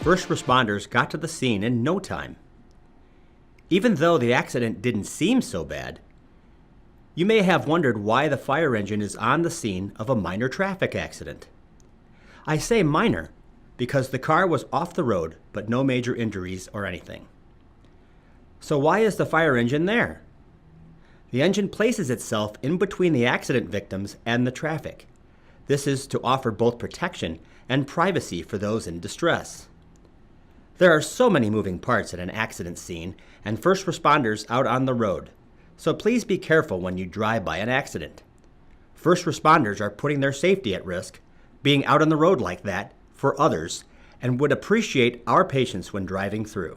first responders got to the scene in no time. Even though the accident didn't seem so bad, you may have wondered why the fire engine is on the scene of a minor traffic accident. I say minor because the car was off the road, but no major injuries or anything. So why is the fire engine there? The engine places itself in between the accident victims and the traffic. This is to offer both protection and privacy for those in distress. There are so many moving parts at an accident scene and first responders out on the road, so please be careful when you drive by an accident. First responders are putting their safety at risk, being out on the road like that for others, and would appreciate our patience when driving through.